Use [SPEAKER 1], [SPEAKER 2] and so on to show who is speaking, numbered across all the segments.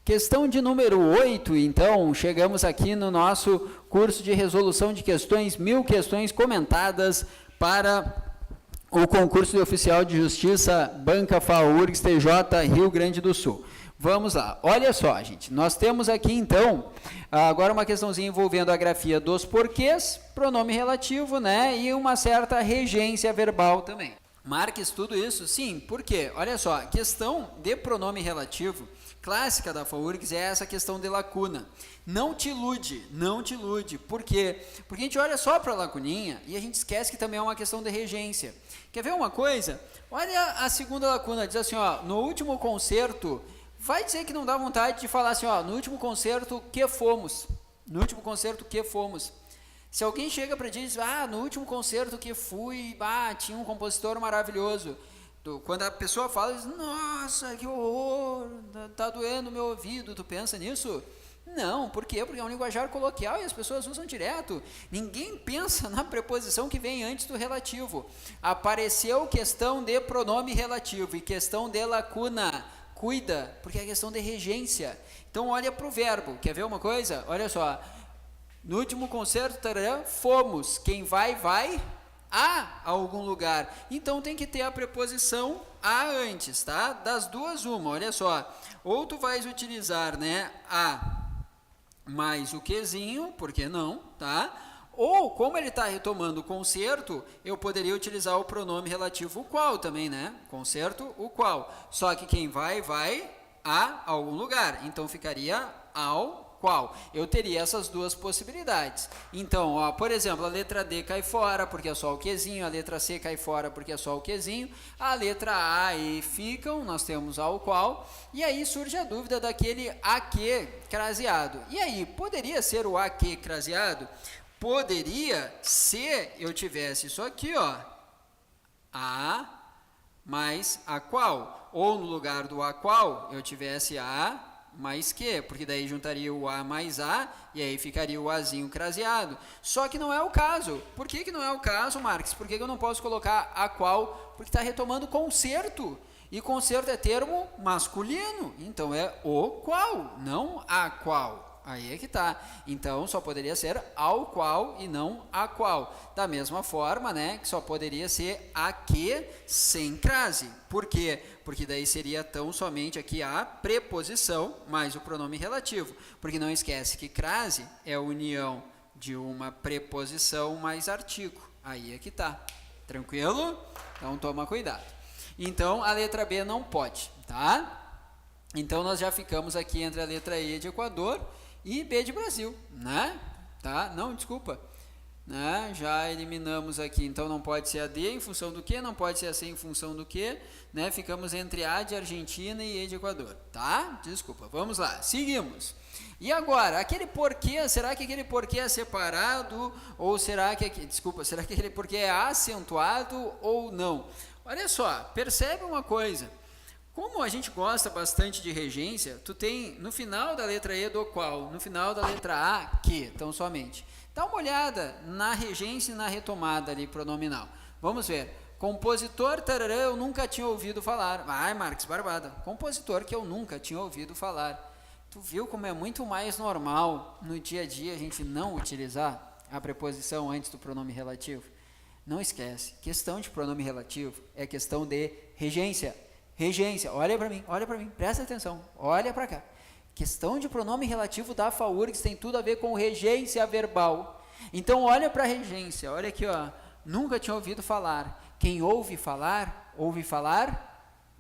[SPEAKER 1] Questão de número 8, então, chegamos aqui no nosso curso de resolução de questões, 1000 questões comentadas para o concurso de oficial de justiça Banca FAURGS TJ Rio Grande do Sul. Vamos lá, olha só, gente, nós temos aqui, então, agora uma questãozinha envolvendo a grafia dos porquês, pronome relativo, né, e uma certa regência verbal também. Marques tudo isso? Sim, por quê? Olha só, questão de pronome relativo, clássica da FAURGS é essa questão de lacuna. Não te ilude, não te ilude. Por quê? Porque a gente olha só para a lacuninha e a gente esquece que também é uma questão de regência. Quer ver uma coisa? Olha a segunda lacuna, diz assim, ó, no último concerto, vai dizer que não dá vontade de falar assim, ó, no último concerto que fomos. No último concerto que fomos. Se alguém chega para ti e diz, no último concerto que fui, tinha um compositor maravilhoso. Quando a pessoa fala, diz, nossa, que horror, tá doendo o meu ouvido, tu pensa nisso? Não, por quê? Porque é um linguajar coloquial e as pessoas usam direto. Ninguém pensa na preposição que vem antes do relativo. Apareceu questão de pronome relativo e questão de lacuna. Cuida, porque é questão de regência. Então, olha para o verbo. Quer ver uma coisa? Olha só. No último concerto, tarará, fomos. Quem vai, vai a algum lugar. Então, tem que ter a preposição a antes, tá? Das duas, uma. Olha só. Ou tu vais utilizar, né, a mais o quezinho, por que não, tá? Ou, como ele está retomando o concerto, eu poderia utilizar o pronome relativo o qual também, né? Concerto, o qual. Só que quem vai, vai a algum lugar. Então, ficaria ao qual. Eu teria essas duas possibilidades. Então, ó, por exemplo, a letra D cai fora, porque é só o quezinho. A letra C cai fora, porque é só o quezinho. A letra A e ficam, nós temos ao qual. E aí surge a dúvida daquele a que craseado. E aí, poderia ser o a que craseado? Poderia, se eu tivesse isso aqui, ó, a mais a qual, ou no lugar do a qual, eu tivesse a mais que, porque daí juntaria o a mais a, e aí ficaria o azinho craseado. Só que não é o caso. Por que não é o caso, Marques? Por que eu não posso colocar a qual? Porque está retomando concerto, e concerto é termo masculino, então é o qual, não a qual. Aí é que tá. Então, só poderia ser ao qual e não a qual. Da mesma forma, né, que só poderia ser a que sem crase. Por quê? Porque daí seria tão somente aqui a preposição mais o pronome relativo. Porque não esquece que crase é a união de uma preposição mais artigo. Aí é que tá. Tranquilo? Então, toma cuidado. Então, a letra B não pode, tá? Então, nós já ficamos aqui entre a letra E de Equador e B de Brasil, né? Tá? Não, desculpa. Né? Já eliminamos aqui, então não pode ser a D em função do que? Não pode ser a C em função do que? Né? Ficamos entre A de Argentina e E de Equador, tá? Desculpa, vamos lá, seguimos. E agora, aquele porquê, será que aquele porquê é separado? Ou será que, será que aquele porquê é acentuado ou não? Olha só, percebe uma coisa. Como a gente gosta bastante de regência, tu tem no final da letra E do qual, no final da letra A, que, tão somente. Dá uma olhada na regência e na retomada ali pronominal. Vamos ver. Compositor, tarará, eu nunca tinha ouvido falar. Ai, Marques, barbada. Compositor que eu nunca tinha ouvido falar. Tu viu como é muito mais normal no dia a dia a gente não utilizar a preposição antes do pronome relativo? Não esquece, questão de pronome relativo é questão de regência. Regência, olha para mim, presta atenção, olha para cá. Questão de pronome relativo da FAURGS tem tudo a ver com regência verbal. Então, olha para a regência, olha aqui, ó. Nunca tinha ouvido falar. Quem ouve falar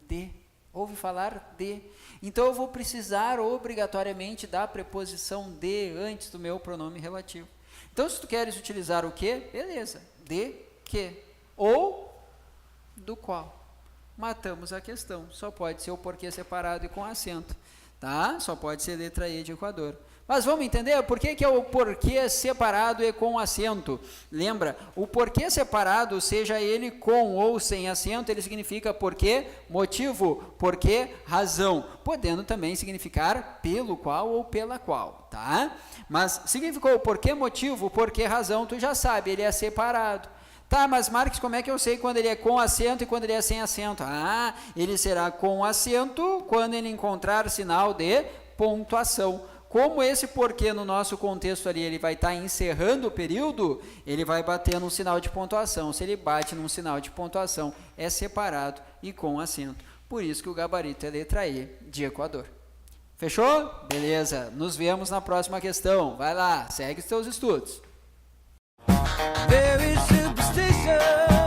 [SPEAKER 1] de. Ouve falar de. Então, eu vou precisar obrigatoriamente da preposição de antes do meu pronome relativo. Então, se tu queres utilizar o que, beleza, de que, ou do qual. Matamos a questão, só pode ser o porquê separado e com acento, tá? Só pode ser letra E de Equador. Mas vamos entender por que é o porquê separado e com acento. Lembra, o porquê separado, seja ele com ou sem acento, ele significa porquê, motivo, porquê, razão, podendo também significar pelo qual ou pela qual, tá? Mas significou porquê, motivo, porquê, razão, tu já sabe, ele é separado. Tá, mas Marques, como é que eu sei quando ele é com acento e quando ele é sem acento? Ah, ele será com acento quando ele encontrar sinal de pontuação. Como esse porquê no nosso contexto ali, ele vai estar encerrando o período, ele vai bater num sinal de pontuação. Se ele bate num sinal de pontuação, é separado e com acento. Por isso que o gabarito é letra E, de Equador. Fechou? Beleza. Nos vemos na próxima questão. Vai lá, segue os teus estudos. Very superstitious.